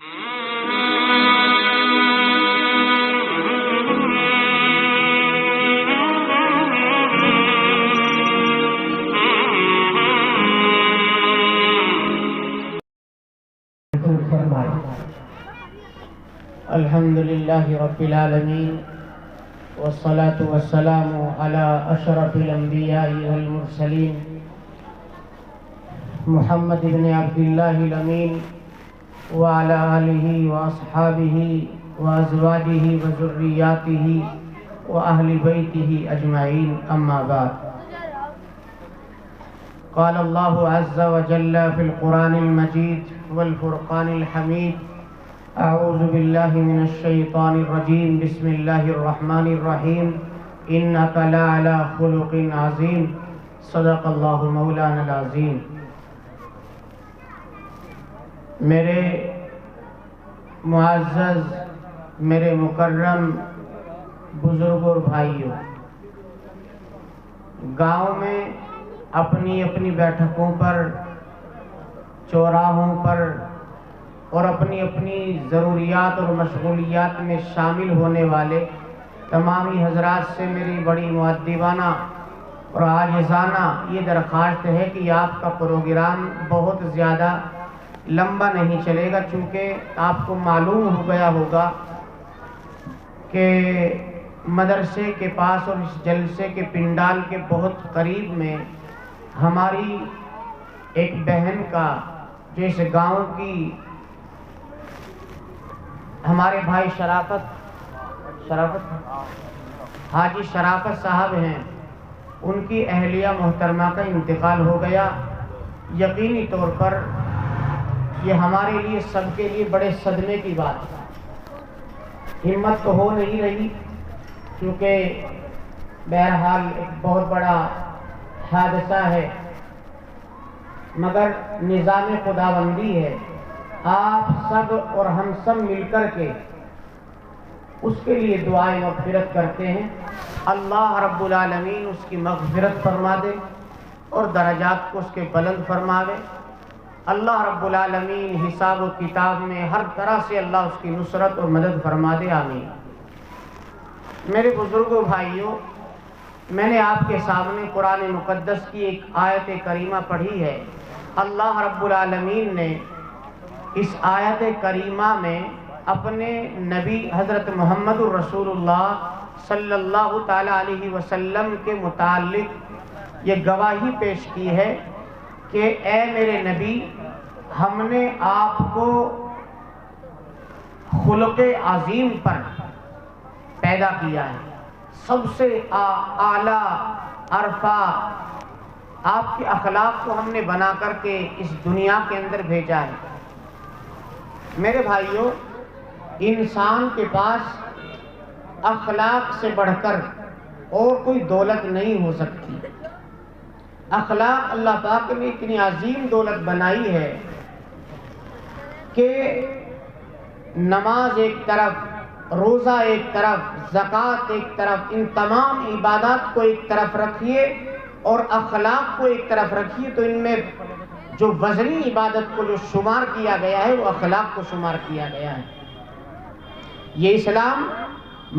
الحمد للہ رب العالمین والصلاة والسلام علی اشرف الانبیاء والمرسلین محمد بن عبداللہ الامین وعلی آلہ واصحابہ وازواجہ وذریاتہ واہل بیتہ اجمعین، اما بعد۔ قال اللہ عز وجل فی القرآن المجید والفرقان الحمید: اعوذ باللہ من الشیطان الرجیم، بسم اللہ الرحمن الرحیم، انک لعلی خلق عظیم، صدق اللہ مولانا العظیم۔ میرے معزز، میرے مکرم بزرگوں اور بھائیوں، گاؤں میں اپنی اپنی بیٹھکوں پر، چوراہوں پر اور اپنی اپنی ضروریات اور مشغولیات میں شامل ہونے والے تمامی حضرات سے میری بڑی مؤدبانہ اور عاجزانہ یہ درخواست ہے کہ آپ کا پروگرام بہت زیادہ لمبا نہیں چلے گا، چونکہ آپ کو معلوم ہو گیا ہوگا کہ مدرسے کے پاس اور اس جلسے کے پنڈال کے بہت قریب میں ہماری ایک بہن کا، جو اس گاؤں کی ہمارے بھائی حاجی شرافت صاحب ہیں، ان کی اہلیہ محترمہ کا انتقال ہو گیا۔ یقینی طور پر یہ ہمارے لیے، سب کے لیے بڑے صدمے کی بات ہے۔ ہمت تو ہو نہیں رہی، کیونکہ بہرحال ایک بہت بڑا حادثہ ہے، مگر نظام خداوندی ہے۔ آپ سب اور ہم سب مل کر کے اس کے لیے دعائیں مغفرت کرتے ہیں۔ اللہ رب العالمین اس کی مغفرت فرما دے اور درجات کو اس کے بلند فرماوے۔ اللہ رب العالمین حساب و کتاب میں ہر طرح سے اللہ اس کی نصرت اور مدد فرما دے، آمین۔ میرے بزرگوں، بھائیوں، میں نے آپ کے سامنے قرآن مقدس کی ایک آیت کریمہ پڑھی ہے۔ اللہ رب العالمین نے اس آیت کریمہ میں اپنے نبی حضرت محمد الرسول اللہ صلی اللہ تعالی علیہ وسلم کے متعلق یہ گواہی پیش کی ہے کہ اے میرے نبی، ہم نے آپ کو خلق عظیم پر پیدا کیا ہے، سب سے اعلیٰ عرفہ آپ کے اخلاق کو ہم نے بنا کر کے اس دنیا کے اندر بھیجا ہے۔ میرے بھائیوں، انسان کے پاس اخلاق سے بڑھ کر اور کوئی دولت نہیں ہو سکتی۔ اخلاق اللہ پاک نے اتنی عظیم دولت بنائی ہے کہ نماز ایک طرف، روزہ ایک طرف، زکوٰۃ ایک طرف، ان تمام عبادات کو ایک طرف رکھیے اور اخلاق کو ایک طرف رکھیے، تو ان میں جو وزنی عبادت کو جو شمار کیا گیا ہے وہ اخلاق کو شمار کیا گیا ہے۔ یہ اسلام،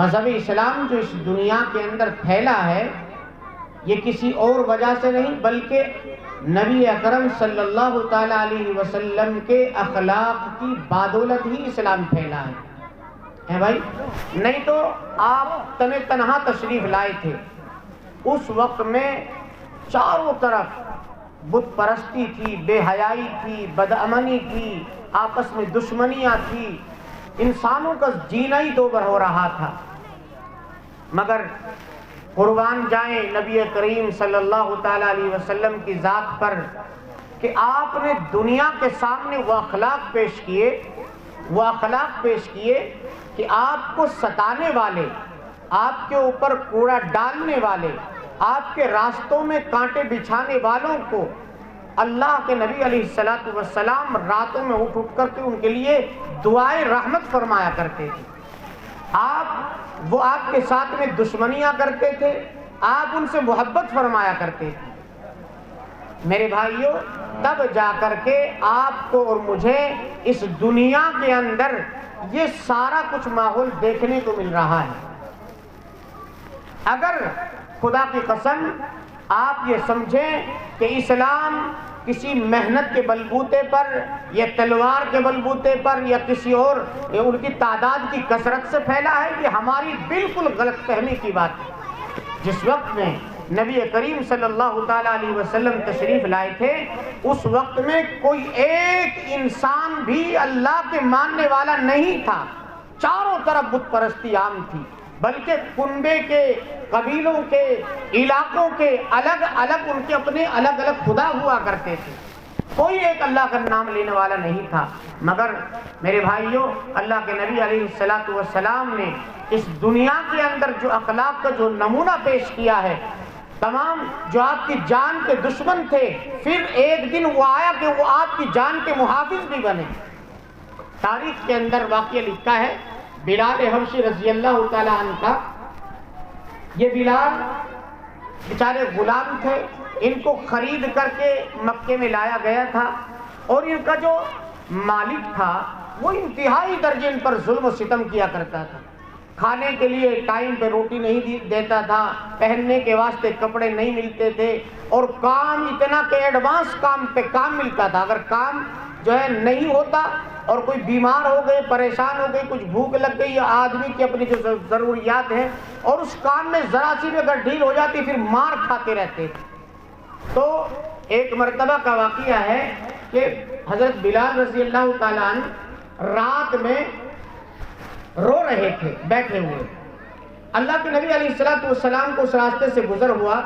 مذہب اسلام جو اس دنیا کے اندر پھیلا ہے، یہ کسی اور وجہ سے نہیں، بلکہ نبی اکرم صلی اللہ تعالی علیہ وسلم کے اخلاق کی بدولت ہی اسلام پھیلا ہے بھائی۔ نہیں تو آپ تنہا تشریف لائے تھے، اس وقت میں چاروں طرف بت پرستی تھی، بے حیائی تھی، بدامنی تھی، آپس میں دشمنیاں تھی، انسانوں کا جینا ہی دو بر ہو رہا تھا۔ مگر قربان جائیں نبی کریم صلی اللہ تعالی علیہ وسلم کی ذات پر کہ آپ نے دنیا کے سامنے وہ اخلاق پیش کیے کہ آپ کو ستانے والے، آپ کے اوپر کوڑا ڈالنے والے، آپ کے راستوں میں کانٹے بچھانے والوں کو اللہ کے نبی علیہ السلام راتوں میں اٹھ کر کے ان کے لیے دعائے رحمت فرمایا کرتے تھے۔ وہ آپ کے ساتھ میں دشمنیاں کرتے تھے، آپ ان سے محبت فرمایا کرتے تھے۔ میرے بھائیوں تب جا کر کے آپ کو اور مجھے اس دنیا کے اندر یہ سارا کچھ ماحول دیکھنے کو مل رہا ہے۔ اگر خدا کی قسم آپ یہ سمجھیں کہ اسلام کسی محنت کے بلبوتے پر یا تلوار کے بلبوتے پر یا کسی اور ان کی تعداد کی کثرت سے پھیلا ہے، یہ ہماری بالکل غلط فہمی کی بات ہے۔ جس وقت میں نبی کریم صلی اللہ تعالیٰ علیہ وسلم تشریف لائے تھے، اس وقت میں کوئی ایک انسان بھی اللہ کے ماننے والا نہیں تھا، چاروں طرف بت پرستی عام تھی، بلکہ کنبے کے، قبیلوں کے، علاقوں کے الگ الگ ان کے اپنے الگ الگ خدا ہوا کرتے تھے، کوئی ایک اللہ کا نام لینے والا نہیں تھا۔ مگر میرے بھائیوں اللہ کے نبی علیہ السلام نے اس دنیا کے اندر جو اخلاق کا جو نمونہ پیش کیا ہے، تمام جو آپ کی جان کے دشمن تھے، پھر ایک دن وہ آیا کہ وہ آپ کی جان کے محافظ بھی بنے۔ تاریخ کے اندر واقعہ لکھا ہے بلال حبشی رضی اللہ تعالیٰ عنہ کا۔ یہ بلال بیچارے غلام تھے، ان کو خرید کر کے مکے میں لایا گیا تھا، اور ان کا جو مالک تھا وہ انتہائی درجے ان پر ظلم و ستم کیا کرتا تھا۔ کھانے کے لیے ٹائم پہ روٹی نہیں دیتا تھا، پہننے کے واسطے کپڑے نہیں ملتے تھے، اور کام اتنا کہ ایڈوانس کام پہ کام ملتا تھا۔ اگر کام جو ہے نہیں ہوتا اور کوئی بیمار ہو گئے، پریشان ہو گئی، کچھ بھوک لگ گئی، یا آدمی کی اپنی جو ضروریات ہیں، اور اس کام میں ذرا سی بھی اگر ڈھیل ہو جاتی پھر مار کھاتے رہتے تھے۔ تو ایک مرتبہ کا واقعہ ہے کہ حضرت بلال رضی اللہ تعالیٰ عنہ رات میں رو رہے تھے بیٹھے ہوئے۔ اللہ کے نبی علیہ السلام کو اس راستے سے گزر ہوا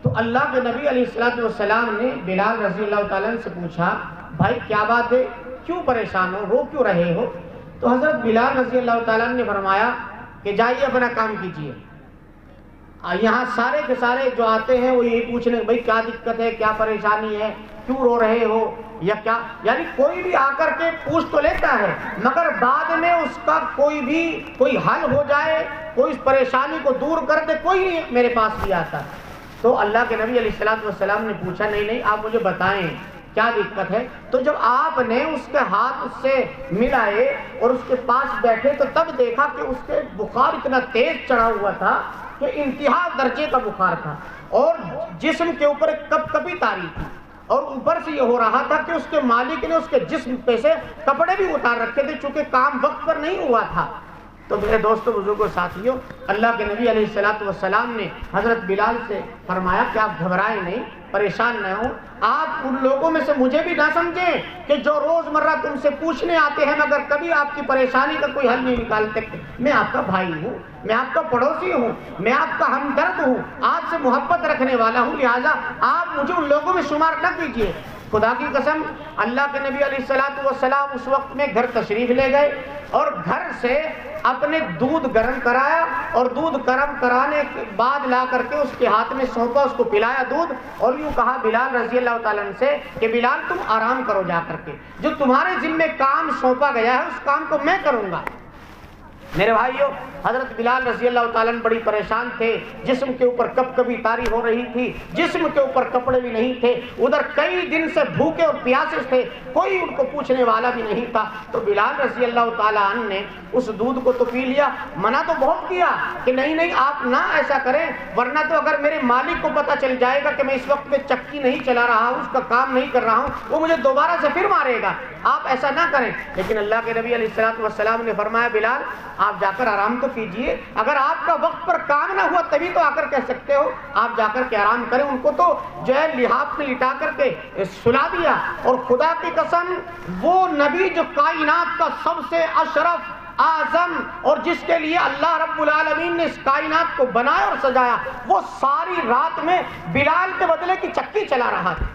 تو اللہ کے نبی علیہ السلام نے بلال رضی اللہ تعالیٰ عنہ سے پوچھا، بھائی کیا بات ہے، کیوں پریشان ہو، رو کیوں رہے ہو؟ تو حضرت بلال رضی اللہ تعالیٰ عنہ نے فرمایا کہ جائیے اپنا کام کیجیے۔ یہاں سارے کے سارے جو آتے ہیں وہ یہی پوچھنے بھائی کیا دقت ہے، کیا پریشانی ہے، کیوں رو رہے ہو، یا کیا، یعنی کوئی بھی آ کر کے پوچھ تو لیتا ہے، مگر بعد میں اس کا کوئی حل ہو جائے، کوئی اس پریشانی کو دور کر دے، کوئی نہیں میرے پاس بھی آتا۔ تو اللہ کے نبی علیہ السلام نے پوچھا نہیں آپ مجھے بتائیں کیا دقت ہے۔ تو جب آپ نے اس کے ہاتھ اس سے ملائے اور اس کے پاس بیٹھے تو تب دیکھا کہ اس کے بخار اتنا تیز چڑھا ہوا تھا کہ انتہا درجے کا بخار تھا، اور جسم کے اوپر ایک کپکپی طاری تھی، اور اوپر سے یہ ہو رہا تھا کہ اس کے مالک نے اس کے جسم پہ سے کپڑے بھی اتار رکھے تھے، چونکہ کام وقت پر نہیں ہوا تھا۔ تو میرے دوستوں، بزرگوں، ساتھیوں، اللہ کے نبی علیہ السلام نے حضرت بلال سے فرمایا کہ آپ گھبرائیں نہیں، پریشان نہ ہوں، آپ ان لوگوں میں سے مجھے بھی نہ سمجھیں کہ جو روزمرہ تم سے پوچھنے آتے ہیں مگر کبھی آپ کی پریشانی کا کوئی حل نہیں نکالتے۔ میں آپ کا بھائی ہوں، میں آپ کا پڑوسی ہوں، میں آپ کا ہمدرد ہوں، آپ سے محبت رکھنے والا ہوں، لہٰذا آپ مجھے ان لوگوں میں شمار نہ کیجیے۔ خدا کی قسم اللہ کے نبی علیہ السلام اس وقت میں گھر تشریف لے گئے، اور گھر سے اپنے دودھ گرم کرایا، اور دودھ گرم کرانے کے بعد لا کر کے اس کے ہاتھ میں سونپا، اس کو پلایا دودھ، اور یوں کہا بلال رضی اللہ تعالیٰ عنہ سے کہ بلال تم آرام کرو جا کر کے، جو تمہارے ذمہ کام سونپا گیا ہے اس کام کو میں کروں گا۔ میرے بھائیوں، حضرت بلال رضی اللہ تعالیٰ عنہ بڑی پریشان تھے، جسم کے اوپر کپکپی طاری ہو رہی تھی، جسم کے اوپر کپڑے بھی نہیں تھے، ادھر کئی دن سے بھوکے اور پیاسے تھے، کوئی ان کو پوچھنے والا بھی نہیں تھا۔ تو بلال رضی اللہ تعالیٰ عنہ نے اس دودھ کو تو پی لیا، منع تو بہت کیا کہ نہیں آپ نہ ایسا کریں، ورنہ تو اگر میرے مالک کو پتہ چل جائے گا کہ میں اس وقت میں چکی نہیں چلا رہا ہوں، اس کا کام نہیں کر رہا ہوں، وہ مجھے دوبارہ سے پھر مارے گا، آپ ایسا نہ کریں۔ لیکن اللہ کے نبی علیہ السلام نے فرمایا بلال آپ جا کر آرام تو کیجئے، اگر آپ کا وقت پر کام نہ ہوا تبھی تو آ کر کہہ سکتے ہو، آپ جا کر کے آرام کریں۔ ان کو تو جو ہے لحاف میں لٹا کر کے سلا دیا، اور خدا کی قسم وہ نبی جو کائنات کا سب سے اشرف، اعظم، اور جس کے لیے اللہ رب العالمین نے اس کائنات کو بنایا اور سجایا، وہ ساری رات میں بلال کے بدلے کی چکی چلا رہا تھا۔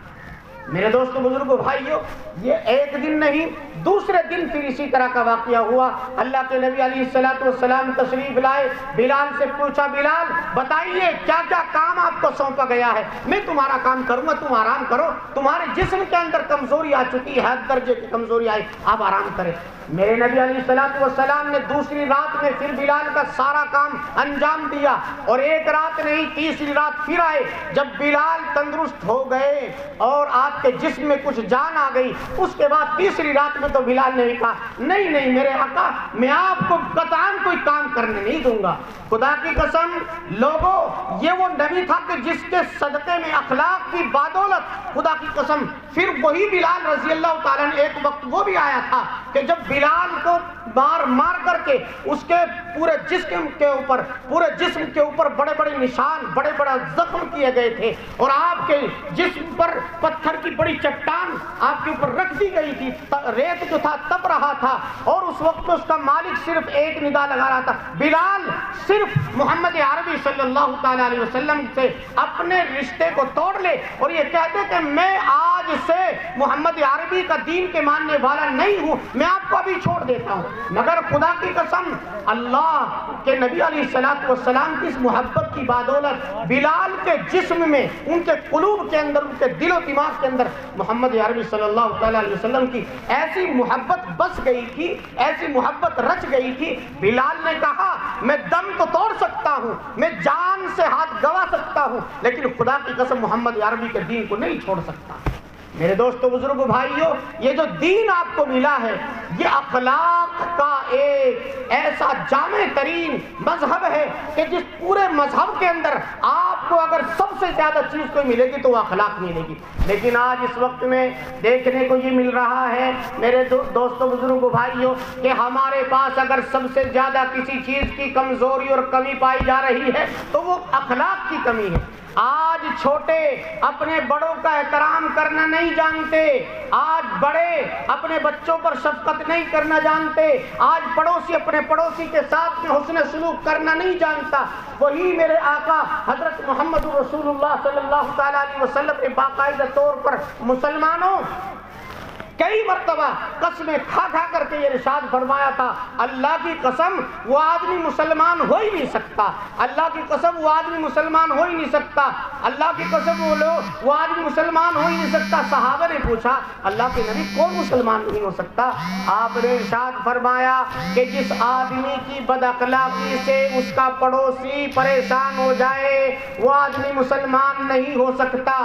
میرے دوستوں بزرگوں بھائیوں، یہ ایک دن نہیں، دوسرے دن پھر اسی طرح کا واقعہ ہوا۔ اللہ کے نبی علیہ السلام تشریف لائے، بلال سے پوچھا، بلال بتائیے کیا کیا کام آپ کو سونپا گیا ہے، میں تمہارا کام کروں گا، تم آرام کرو، تمہارے جسم کے اندر کمزوری آ چکی ہے، حد درجے کی کمزوری آئی، آپ آرام کریں۔ میرے نبی علیہ السلام نے دوسری رات میں پھر بلال کا سارا کام انجام دیا، اور ایک رات نہیں، تیسری رات پھر آئے۔ جب بلال تندرست ہو گئے اور آپ کے جسم میں کچھ جان آ گئی، اس کے بعد تیسری رات میں تو بلال نے کہا، نہیں نہیں میرے آقا، میں آپ کو قطعاً کوئی کام کرنے نہیں دوں گا۔ خدا کی قسم لوگوں، یہ وہ نبی تھا کہ جس کے صدقے میں اخلاق کی بادولت، خدا کی قسم پھر وہی بلال رضی اللہ تعالیٰ نے ایک وقت وہ بھی آیا تھا کہ جب بلال کو مار کر کے اس کے پورے جسم کے اوپر بڑے بڑے نشان، بڑے بڑے زخم کیے گئے تھے، اور آپ کے جسم پر پتھر کی بڑی چٹان آپ کے اوپر رکھ دی گئی تھی، ریت جو تھا تپ رہا تھا، اور اس وقت اس کا مالک صرف ایک ندا لگا رہا تھا، بلال صرف محمد عربی صلی اللہ تعالیٰ علیہ وسلم سے اپنے رشتے کو توڑ لے اور یہ کہتے کہ میں آج سے محمد عربی کا دین کے ماننے والا نہیں ہوں، میں آپ کو ابھی چھوڑ دیتا ہوں۔ مگر خدا کی قسم اللہ کے نبی علیہ السلام کی اس محبت کی بادولت بلال کے جسم میں، ان کے قلوب کے اندر، ان کے دل و دماغ کے اندر محمد عربی صلی اللہ تعالیٰ علیہ وسلم کی ایسی محبت بس گئی تھی، ایسی محبت رچ گئی تھی، بلال نے کہا میں دم تو توڑ سکتا ہوں، میں جان سے ہاتھ گوا سکتا ہوں، لیکن خدا کی قسم محمد عربی کے دین کو نہیں چھوڑ سکتا۔ میرے دوستو بزرگو بھائیو، یہ جو دین آپ کو ملا ہے، یہ اخلاق کا ایک ایسا جامع ترین مذہب ہے کہ جس پورے مذہب کے اندر آپ کو اگر سب سے زیادہ چیز کوئی ملے گی تو وہ اخلاق ملے گی۔ لیکن آج اس وقت میں دیکھنے کو یہ مل رہا ہے میرے دوستو بزرگو بھائیو کہ ہمارے پاس اگر سب سے زیادہ کسی چیز کی کمزوری اور کمی پائی جا رہی ہے تو وہ اخلاق کی کمی ہے۔ آج چھوٹے اپنے بڑوں کا احترام کرنا نہیں جانتے، آج بڑے اپنے بچوں پر شفقت نہیں کرنا جانتے، آج پڑوسی اپنے پڑوسی کے ساتھ میں حسن سلوک کرنا نہیں جانتا۔ وہی میرے آقا حضرت محمد رسول اللہ صلی اللہ تعالیٰ علیہ وسلم نے باقاعدہ طور پر مسلمانوں کئی مرتبہ قسمیں کھا کھا کر کے یہ ارشاد فرمایا تھا، اللہ کی قسم وہ آدمی مسلمان ہو ہی نہیں سکتا، اللہ کی قسم وہ آدمی مسلمان ہو ہی نہیں سکتا، اللہ کی قسم وہ آدمی مسلمان ہو ہی نہیں سکتا۔ صحابہ نے پوچھا اللہ کے نبی کون مسلمان نہیں ہو سکتا؟ آپ نے ارشاد فرمایا کہ جس آدمی کی بد اخلاقی سے اس کا پڑوسی پریشان ہو جائے وہ آدمی مسلمان نہیں ہو سکتا۔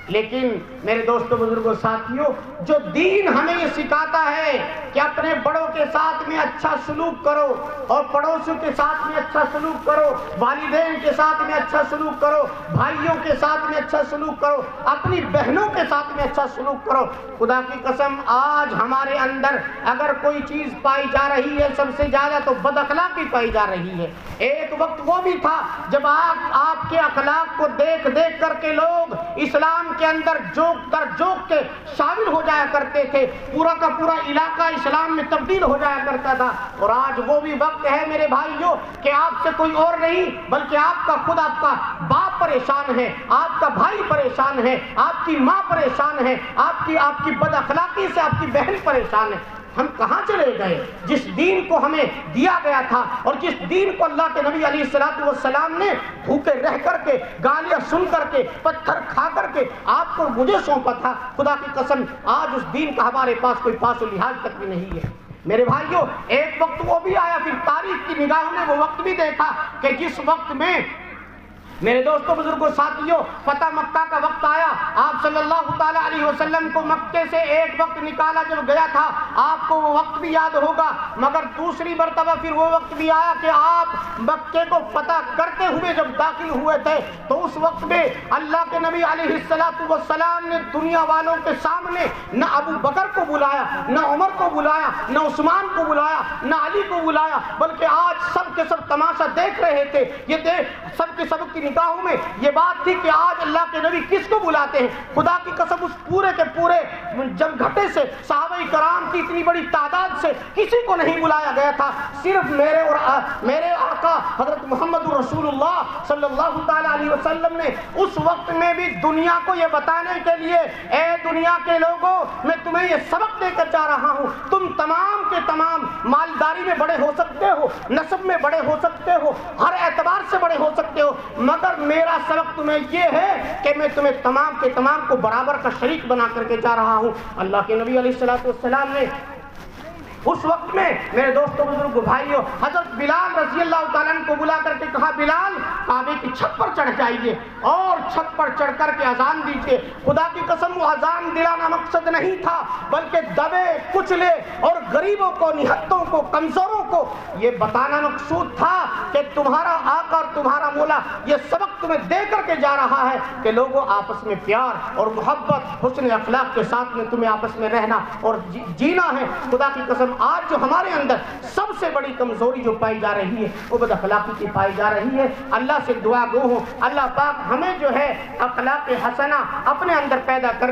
لیکن میرے دوستو بزرگوں ساتھیوں، جو دین ہمیں یہ سکھاتا ہے کہ اپنے بڑوں کے ساتھ میں اچھا سلوک کرو اور پڑوسیوں کے ساتھ میں اچھا سلوک کرو، والدین کے ساتھ میں اچھا سلوک کرو، بھائیوں کے ساتھ میں اچھا سلوک کرو، اپنی بہنوں کے ساتھ میں اچھا سلوک کرو، خدا کی قسم آج ہمارے اندر اگر کوئی چیز پائی جا رہی ہے سب سے زیادہ تو بد اخلاقی پائی جا رہی ہے۔ ایک وقت وہ بھی تھا جب آپ کے اخلاق کو دیکھ دیکھ کر کے لوگ اسلام کے اندر جوک کے شامل ہو جایا کرتے تھے، پورا کا پورا علاقہ اسلام میں تبدیل ہو جایا کرتا تھا۔ اور آج وہ بھی وقت ہے میرے بھائیوں کہ آپ سے کوئی اور نہیں بلکہ آپ کا خود آپ کا باپ پریشان ہے، آپ کا بھائی پریشان ہے، آپ کی ماں پریشان ہے، آپ کی بد اخلاقی سے آپ کی بہن پریشان ہے۔ ہم کہاں چلے گئے؟ جس دین کو ہمیں دیا گیا تھا اور جس دین کو اللہ کے نبی علیہ السلام نے بھوکے رہ کر کے، گالیاں سن کر کے، پتھر کھا کر کے آپ کو مجھے سونپا تھا، خدا کی قسم آج اس دین کا ہمارے پاس کوئی پاس و لحاظ تک بھی نہیں ہے۔ میرے بھائیوں، ایک وقت وہ بھی آیا، پھر تاریخ کی نگاہوں نے وہ وقت بھی دیکھا کہ جس وقت میں میرے دوستوں بزرگوں ساتھیوں فتح مکہ کا وقت آیا، آپ صلی اللہ تعالیٰ علیہ وسلم کو مکے سے ایک وقت نکالا جب گیا تھا، آپ کو وہ وقت بھی یاد ہوگا، مگر دوسری مرتبہ پھر وہ وقت بھی آیا کہ آپ مکے کو فتح کرتے ہوئے جب داخل ہوئے تھے تو اس وقت میں اللہ کے نبی علیہ السلام نے دنیا والوں کے سامنے نہ ابو بکر کو بلایا، نہ عمر کو بلایا، نہ عثمان کو بلایا، نہ علی کو بلایا، بلکہ آج سب کے سب تماشا دیکھ رہے تھے، یہ سب کے سب کی نگاہوں میں یہ بات تھی کہ آج اللہ کے نبی کس کو بلاتے ہیں. خدا کی قسم اس پورے کے پورے جمگھٹے سے صحابہ کرام کی اتنی بڑی تعداد سے کسی کو نہیں بلایا گیا تھا. صرف میرے آقا حضرت محمد رسول اللہ صلی اللہ تعالی علیہ وسلم نے اس وقت میں بھی دنیا کو یہ بتانے کے لیے، اے دنیا کے لوگوں میں تمہیں یہ سبق دے کر جا رہا ہوں، تم تمام کے تمام مالداری میں بڑے ہو سکتے ہو، نسب میں بڑے ہو سکتے ہو، ہر اعتبار سے بڑے ہو سکتے ہو، مگر میرا سبق تمہیں یہ ہے کہ میں تمہیں تمام کے تمام کو برابر کا شریک بنا کر کے جا رہا ہوں. اللہ کے نبی علیہ السلام نے اس وقت میں میرے دوستوں بزرگ بھائیوں حضرت بلال رضی اللہ تعالیٰ عنہ کو بلا کر کے کہا بلال کعبے کی چھت پر چڑھ جائیے اور چھت پر چڑھ کر کے اذان دیجیے. خدا کی قسم وہ اذان دلانا مقصد نہیں تھا بلکہ دبے کچلے اور غریبوں کو، نہتوں کو، کمزوروں کو یہ بتانا مقصود تھا کہ تمہارا آقا اور تمہارا مولا یہ سبق تمہیں دے کر کے جا رہا ہے کہ لوگوں آپس میں پیار اور محبت، حسن اخلاق کے ساتھ میں تمہیں آپس میں رہنا اور جینا ہے. خدا کی قسم آج جو ہمارے اندر سب سے بڑی کمزوری جو پائی جا رہی ہے وہ بد اخلاقی کی پائی جا رہی ہے. اللہ سے دعا گو ہوں اللہ پاک ہمیں جو ہے اخلاق حسنہ اپنے اندر پیدا کر